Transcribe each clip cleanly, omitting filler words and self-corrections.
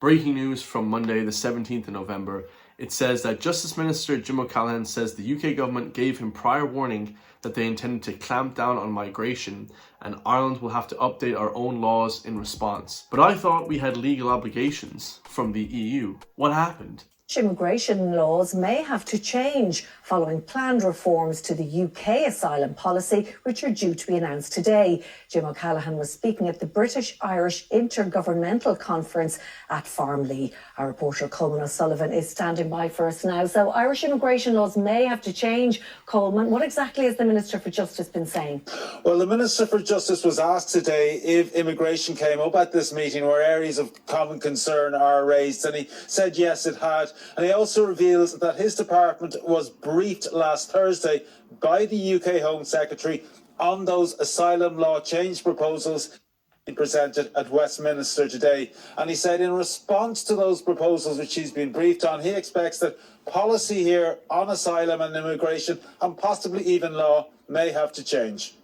Breaking news from Monday, the 17th of November. It says that Justice Minister Jim O'Callaghan says the UK government gave him prior warning that they intended to clamp down on migration and Ireland will have to update our own laws in response. But I thought we had legal obligations from the EU. What happened? Immigration laws may have to change following planned reforms to the UK asylum policy, which are due to be announced today. Jim O'Callaghan was speaking at the British-Irish Intergovernmental Conference at Farmley. Our reporter Coleman O'Sullivan is standing by for us now. So Irish immigration laws may have to change. Coleman, what exactly has the Minister for Justice been saying? Well, the Minister for Justice was asked today if immigration came up at this meeting where areas of common concern are raised, and he said yes, it had. And he also reveals that his department was briefed last Thursday by the UK Home Secretary on those asylum law change proposals he presented at Westminster today. And he said in response to those proposals which he's been briefed on, he expects that policy here on asylum and immigration, and possibly even law, may have to change.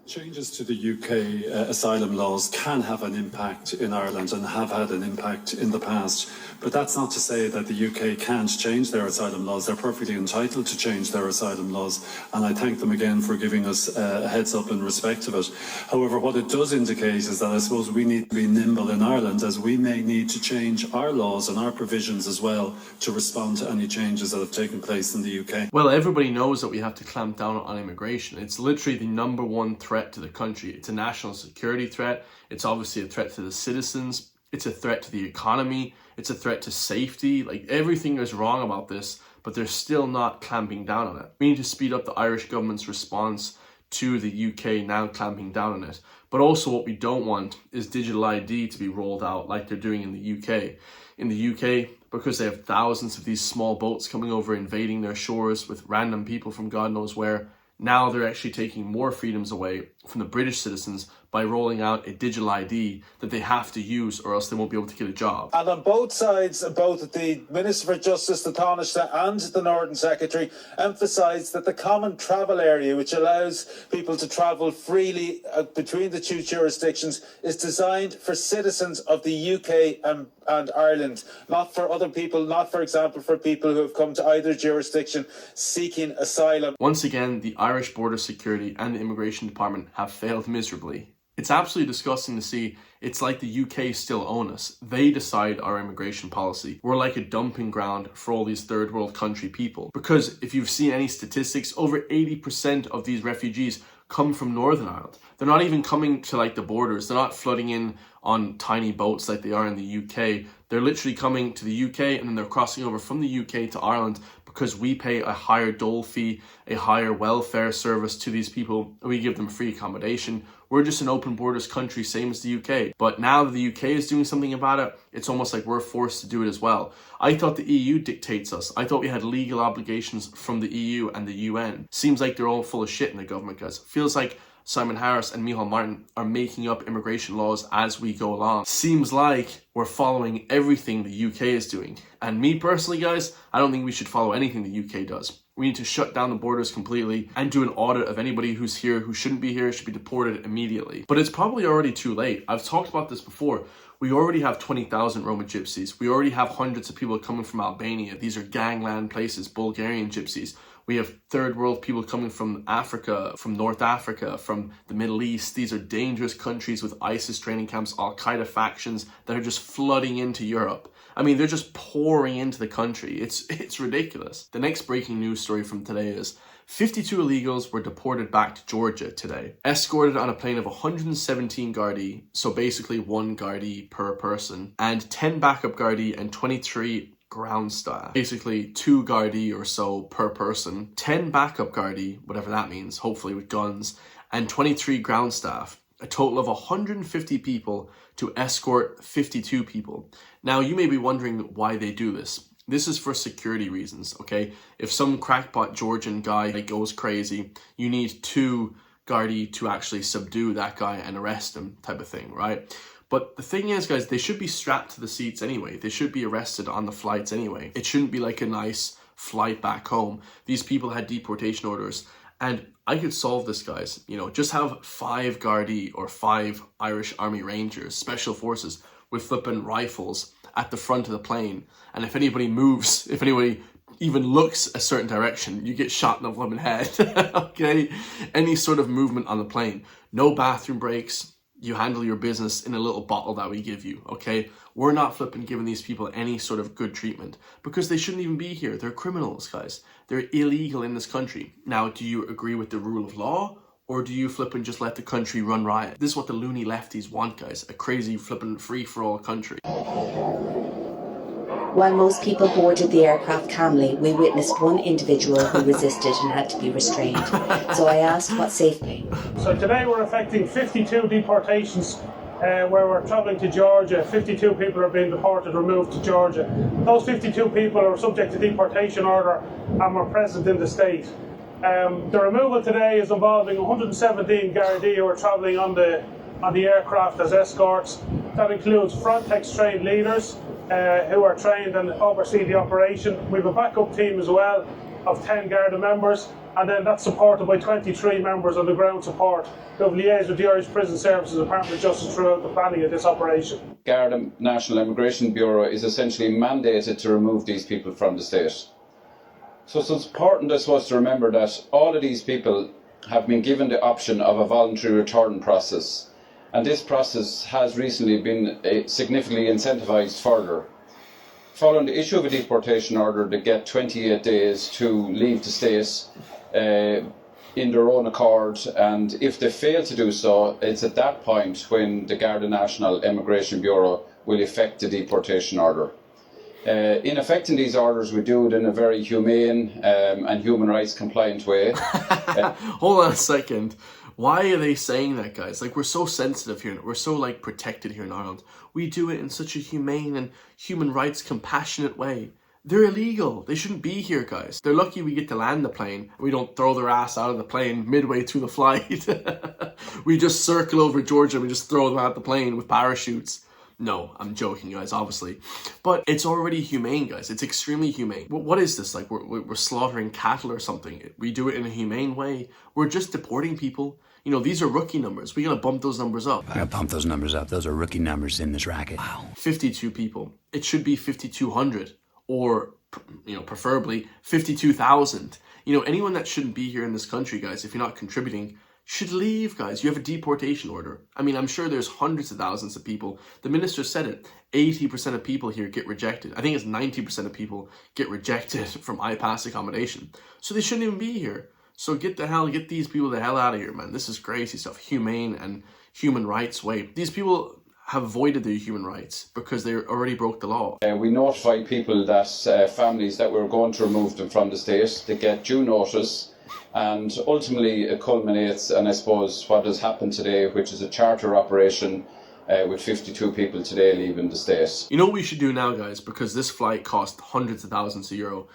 Changes to the UK asylum laws can have an impact in Ireland and have had an impact in the past. But that's not to say that the UK can't change their asylum laws. They're perfectly entitled to change their asylum laws. And I thank them again for giving us a heads up in respect of it. However, what it does indicate is that I suppose we need to be nimble in Ireland, as we may need to change our laws and our provisions as well to respond to any changes that have taken place in the UK. Well, everybody knows that we have to clamp down on immigration. It's literally the number one threat to the country. It's a national security threat. It's obviously a threat to the citizens. It's a threat to the economy. It's a threat to safety. Like, everything is wrong about this, but they're still not clamping down on it. We need to speed up the Irish government's response to the UK now clamping down on it. But also what we don't want is digital ID to be rolled out like they're doing in the UK. In the UK, because they have thousands of these small boats coming over invading their shores with random people from God knows where, now they're actually taking more freedoms away from the British citizens by rolling out a digital ID that they have to use, or else they won't be able to get a job. And on both sides, both the Minister for Justice, the Taoiseach, and the Northern Secretary emphasised that the common travel area, which allows people to travel freely between the two jurisdictions, is designed for citizens of the UK and Ireland, not for other people, not, for example, for people who have come to either jurisdiction seeking asylum. Once again, the Irish Border Security and the Immigration Department have failed miserably. It's absolutely disgusting to see. It's like the UK still own us. They decide our immigration policy. We're like a dumping ground for all these third world country people. Because if you've seen any statistics, over 80% of these refugees come from Northern Ireland. They're not even coming to like the borders. They're not flooding in on tiny boats like they are in the UK. They're literally coming to the UK and then they're crossing over from the UK to Ireland because we pay a higher dole fee, a higher welfare service to these people. We give them free accommodation. We're just an open borders country, same as the UK. But now that the UK is doing something about it, it's almost like we're forced to do it as well. I thought the EU dictates us. I thought we had legal obligations from the EU and the UN. Seems like they're all full of shit in the government, guys. Feels like Simon Harris and Micheál Martin are making up immigration laws as we go along. Seems like we're following everything the UK is doing. And me personally, guys, I don't think we should follow anything the UK does. We need to shut down the borders completely and do an audit of anybody who's here who shouldn't be here, should be deported immediately. But it's probably already too late. I've talked about this before. We already have 20,000 Roma gypsies. We already have hundreds of people coming from Albania. These are gangland places, Bulgarian gypsies. We have third world people coming from Africa, from North Africa, from the Middle East. These are dangerous countries with ISIS training camps, Al-Qaeda factions that are just flooding into Europe. I mean, they're just pouring into the country. It's ridiculous. The next breaking news story from today is 52 illegals were deported back to Georgia today, escorted on a plane of 117 Gardaí, so basically one Gardaí per person, and 10 backup Gardaí and 23 ground staff. Basically 2 Gardaí or so per person, 10 backup Gardaí, whatever that means, hopefully with guns, and 23 ground staff. A total of 150 people to escort 52 people. Now, you may be wondering why they do this. This is for security reasons, okay? If some crackpot Georgian guy goes crazy, you need 2 Gardaí to actually subdue that guy and arrest him, type of thing, right? But the thing is, guys, they should be strapped to the seats anyway. They should be arrested on the flights anyway. It shouldn't be like a nice flight back home. These people had deportation orders. And I could solve this, guys. You know, just have 5 Gardaí or 5 Irish Army Rangers, Special Forces, with flipping rifles at the front of the plane. And if anybody moves, if anybody even looks a certain direction, you get shot in the flipping head. Okay? Any sort of movement on the plane. No bathroom breaks. You handle your business in a little bottle that we give you, okay? We're not flipping giving these people any sort of good treatment because they shouldn't even be here. They're criminals, guys. They're illegal in this country. Now, do you agree with the rule of law, or do you flipping just let the country run riot? This is what the loony lefties want, guys. A crazy flipping free-for-all country. While most people boarded the aircraft calmly, we witnessed one individual who resisted and had to be restrained. So I asked what safely. So today we're affecting 52 deportations where we're travelling to Georgia. 52 people are being deported, removed to Georgia. Those 52 people are subject to deportation order and were present in the state. The removal today is involving 117 Gardaí who are travelling on the aircraft as escorts. That includes Frontex trained leaders who are trained and oversee the operation. We have a backup team as well of 10 Garda members, and then that's supported by 23 members of the ground support who have liaised with the Irish Prison Services Department of Justice throughout the planning of this operation. Garda National Immigration Bureau is essentially mandated to remove these people from the state. So it's important, I suppose, to remember that all of these people have been given the option of a voluntary return process, and this process has recently been significantly incentivised further. Following the issue of a deportation order, they get 28 days to leave the state in their own accord, and if they fail to do so, it's at that point when the Garda National Immigration Bureau will effect the deportation order. In effecting these orders, we do it in a very humane and human rights compliant way. Hold on a second. Why are they saying that, guys? Like, we're so sensitive here. We're so, like, protected here in Ireland. We do it in such a humane and human rights compassionate way. They're illegal. They shouldn't be here, guys. They're lucky we get to land the plane and we don't throw their ass out of the plane midway through the flight. We just circle over Georgia and we just throw them out the plane with parachutes. No, I'm joking, guys, obviously. But it's already humane, guys. It's extremely humane. What is this? Like, we're slaughtering cattle or something. We do it in a humane way. We're just deporting people. You know, these are rookie numbers. We gotta bump those numbers up. I gotta pump those numbers up. Those are rookie numbers in this racket. Wow. 52 people. It should be 5,200. Or, you know, preferably 52,000. You know, anyone that shouldn't be here in this country, guys, if you're not contributing, should leave, guys. You have a deportation order. I mean, I'm sure there's hundreds of thousands of people. The minister said it. 80% of people here get rejected. I think it's 90% of people get rejected from IPAS accommodation. So they shouldn't even be here. So get these people the hell out of here, man. This is crazy stuff. Humane and human rights way. These people have voided their human rights because they already broke the law. We notify people that families that we're going to remove them from the state, they get due notice, and ultimately it culminates, and I suppose what has happened today, which is a charter operation with 52 people today leaving the state. You know what we should do now, guys, because this flight cost hundreds of thousands of euro.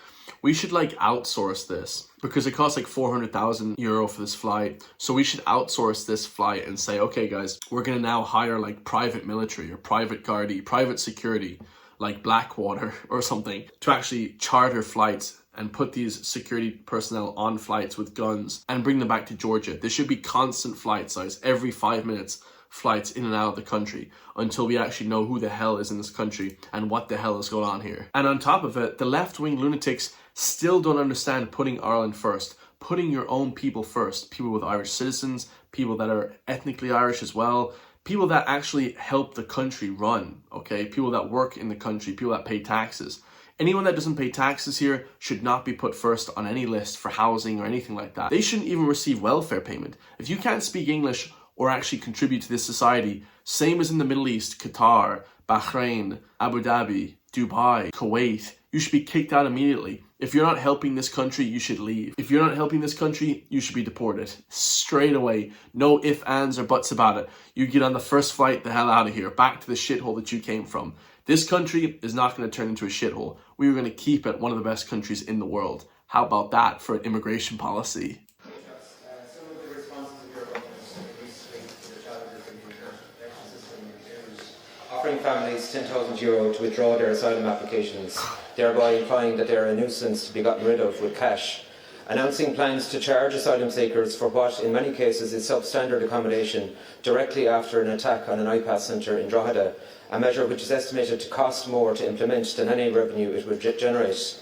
We should like outsource this because it costs like 400,000 euro for this flight. So we should outsource this flight and say, okay, guys, we're going to now hire like private military or private Gardaí, private security, like Blackwater or something, to actually charter flights and put these security personnel on flights with guns and bring them back to Georgia. There should be constant flight size, every 5 minutes, flights in and out of the country until we actually know who the hell is in this country and what the hell is going on here. And on top of it, the left-wing lunatics still don't understand putting Ireland first, putting your own people first, people with Irish citizens, people that are ethnically Irish as well, people that actually help the country run, okay? People that work in the country, people that pay taxes. Anyone that doesn't pay taxes here should not be put first on any list for housing or anything like that. They shouldn't even receive welfare payment. If you can't speak English or actually contribute to this society, same as in the Middle East, Qatar, Bahrain, Abu Dhabi, Dubai, Kuwait, you should be kicked out immediately. If you're not helping this country, you should leave. If you're not helping this country, you should be deported. Straight away. No ifs, ands, or buts about it. You get on the first flight the hell out of here, back to the shithole that you came from. This country is not going to turn into a shithole. We are going to keep it one of the best countries in the world. How about that for an immigration policy? Some of the responses of your government recently to the challenges in the election system include offering families €10,000 to withdraw their asylum applications, thereby implying that they are a nuisance to be gotten rid of with cash, announcing plans to charge asylum seekers for what in many cases is substandard accommodation directly after an attack on an IPAS centre in Drogheda, a measure which is estimated to cost more to implement than any revenue it would generate.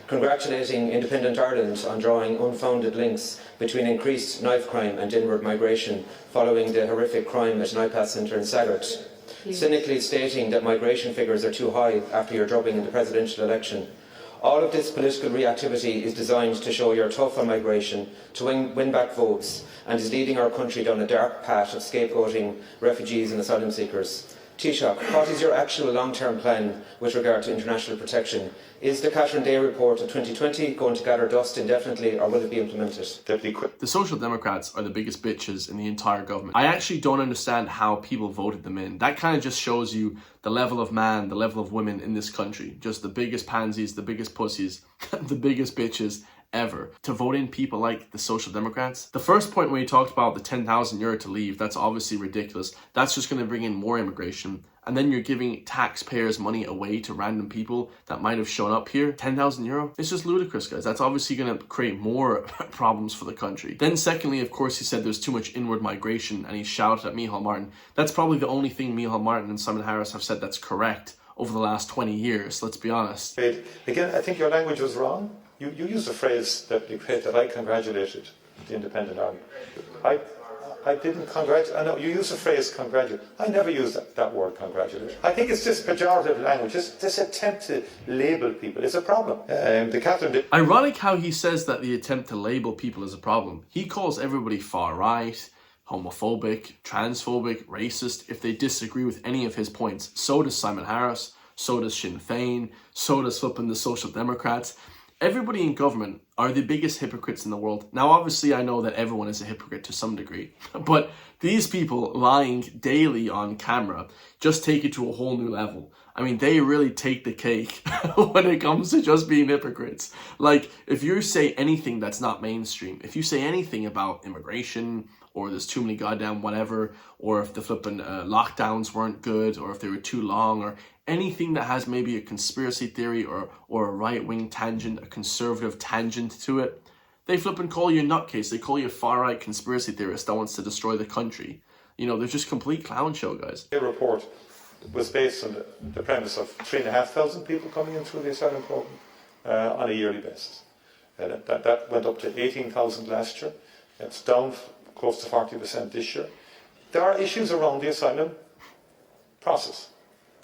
Congratulating Independent Ireland on drawing unfounded links between increased knife crime and inward migration following the horrific crime at an IPAS centre in Saggart. Cynically stating that migration figures are too high after your drubbing in the presidential election. All of this political reactivity is designed to show you're tough on migration, to win back votes, and is leading our country down a dark path of scapegoating refugees and asylum seekers. Taoiseach, what is your actual long-term plan with regard to international protection? Is the Catherine Day report of 2020 going to gather dust indefinitely, or will it be implemented? The Social Democrats are the biggest bitches in the entire government. I actually don't understand how people voted them in. That kind of just shows you the level of man, the level of women in this country. Just the biggest pansies, the biggest pussies, the biggest bitches ever. To vote in people like the Social Democrats. The first point when you talked about the 10,000 euro to leave, that's obviously ridiculous. That's just going to bring in more immigration. And then you're giving taxpayers' money away to random people that might have shown up here. 10,000 euro? It's just ludicrous, guys. That's obviously going to create more problems for the country. Then secondly, of course, he said there's too much inward migration, and he shouted at Micheál Martin. That's probably the only thing Micheál Martin and Simon Harris have said that's correct over the last 20 years, let's be honest. Again, I think your language was wrong. You used a phrase that I congratulated the Independent Army. I didn't congratulate. I know you use the phrase congratulate. I never use that word congratulate. I think it's just pejorative language. This attempt to label people is a problem. Ironic how he says that the attempt to label people is a problem. He calls everybody far right, homophobic, transphobic, racist if they disagree with any of his points. So does Simon Harris. So does Sinn Féin. So does flipping the Social Democrats. Everybody in government are the biggest hypocrites in the world. Now, obviously, I know that everyone is a hypocrite to some degree, but these people lying daily on camera just take it to a whole new level. I mean, they really take the cake when it comes to just being hypocrites. Like, if you say anything that's not mainstream, if you say anything about immigration, or there's too many goddamn whatever, or if the flipping lockdowns weren't good, or if they were too long, or anything that has maybe a conspiracy theory or a right-wing tangent, a conservative tangent to it, they flipping call you a nutcase. They call you a far-right conspiracy theorist that wants to destroy the country. You know, they're just complete clown show, guys. The report was based on the premise of 3,500 people coming in through the asylum programme on a yearly basis. That went up to 18,000 last year. It's down close to 40% this year. There are issues around the asylum process.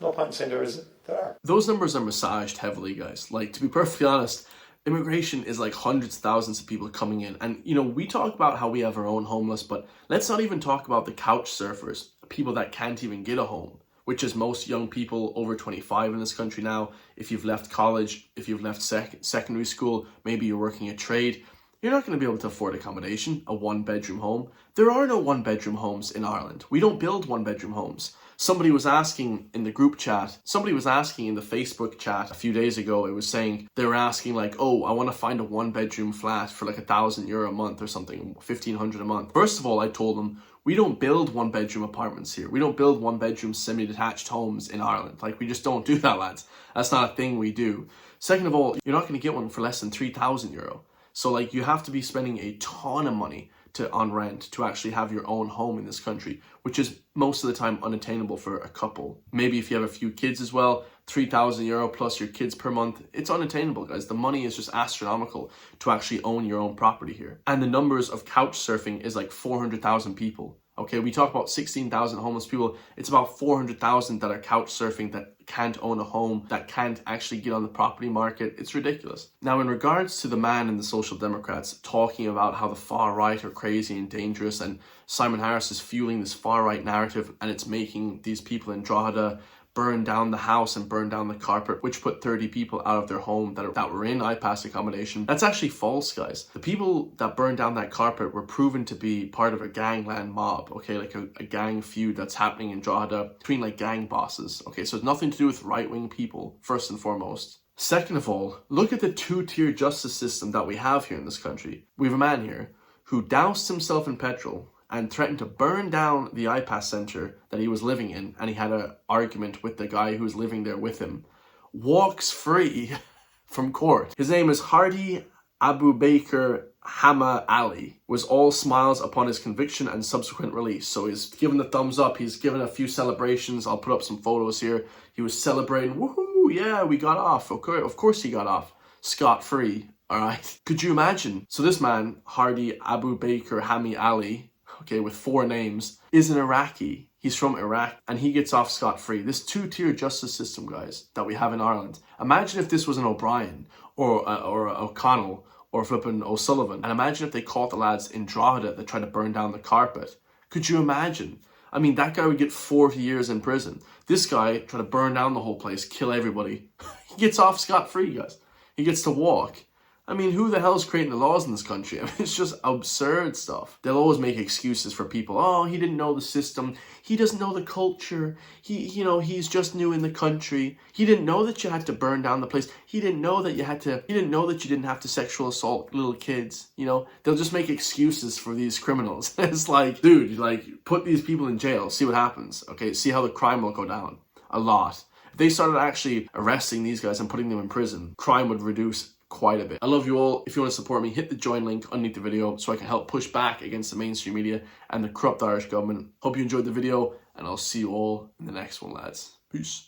No point in saying there isn't. There are. Those numbers are massaged heavily, guys. Like, to be perfectly honest, immigration is like hundreds of thousands of people coming in. And, you know, we talk about how we have our own homeless, but let's not even talk about the couch surfers, people that can't even get a home, which is most young people over 25 in this country now. If you've left college, if you've left secondary school, maybe you're working a trade, you're not going to be able to afford accommodation, a one-bedroom home. There are no one-bedroom homes in Ireland. We don't build one-bedroom homes. Somebody was asking in the group chat, somebody was asking in the Facebook chat a few days ago, it was saying, they were asking like, oh, I want to find a one-bedroom flat for like €1,000 a month or something, 1,500 a month. First of all, I told them, we don't build one-bedroom apartments here. We don't build one-bedroom semi-detached homes in Ireland. Like, we just don't do that, lads. That's not a thing we do. Second of all, you're not going to get one for less than €3,000. So like, you have to be spending a ton of money on rent to actually have your own home in this country, which is most of the time unattainable for a couple. Maybe if you have a few kids as well, €3,000 plus your kids per month, it's unattainable, guys. The money is just astronomical to actually own your own property here. And the numbers of couch surfing is like 400,000 people. Okay, we talk about 16,000 homeless people. It's about 400,000 that are couch surfing, that can't own a home, that can't actually get on the property market. It's ridiculous. Now, in regards to the man in the Social Democrats talking about how the far right are crazy and dangerous, and Simon Harris is fueling this far right narrative, and it's making these people in Drogheda burn down the house and burn down the carpet, which put 30 people out of their home that were in IPAS accommodation. That's actually false, guys. The people that burned down that carpet were proven to be part of a gangland mob, okay, like a gang feud that's happening in Drogheda between like gang bosses, okay? So it's nothing to do with right-wing people, first and foremost. Second of all, look at the two-tier justice system that we have here in this country. We have a man here who doused himself in petrol and threatened to burn down the IPAS centre that he was living in, and he had an argument with the guy who was living there with him, walks free from court. His name is Hardy Abu Bakr Hama Ali was all smiles upon his conviction and subsequent release. So he's given the thumbs up. He's given a few celebrations. I'll put up some photos here. He was celebrating. Woohoo! Yeah, we got off. Okay, of course he got off scot-free. All right. Could you imagine? So this man, Hardy Abu Bakr Hami Ali, okay, with 4 names, is an Iraqi. He's from Iraq and he gets off scot-free. This 2-tier justice system, guys, that we have in Ireland. Imagine if this was an O'Brien or O'Connell or flipping O'Sullivan. And imagine if they caught the lads in Drogheda that tried to burn down the carpet. Could you imagine? I mean, that guy would get 40 years in prison. This guy tried to burn down the whole place, kill everybody. He gets off scot-free, guys. He gets to walk. I mean, who the hell is creating the laws in this country? I mean, it's just absurd stuff. They'll always make excuses for people. Oh, he didn't know the system. He doesn't know the culture. He's just new in the country. He didn't know that you had to burn down the place. He didn't know that he didn't know that you didn't have to sexual assault little kids. They'll just make excuses for these criminals. It's like, dude, like, put these people in jail. See what happens. Okay, see how the crime will go down. A lot. If they started actually arresting these guys and putting them in prison, crime would reduce quite a bit. I love you all. If you want to support me, hit the join link underneath the video so I can help push back against the mainstream media and the corrupt Irish government. Hope you enjoyed the video and I'll see you all in the next one, lads. Peace.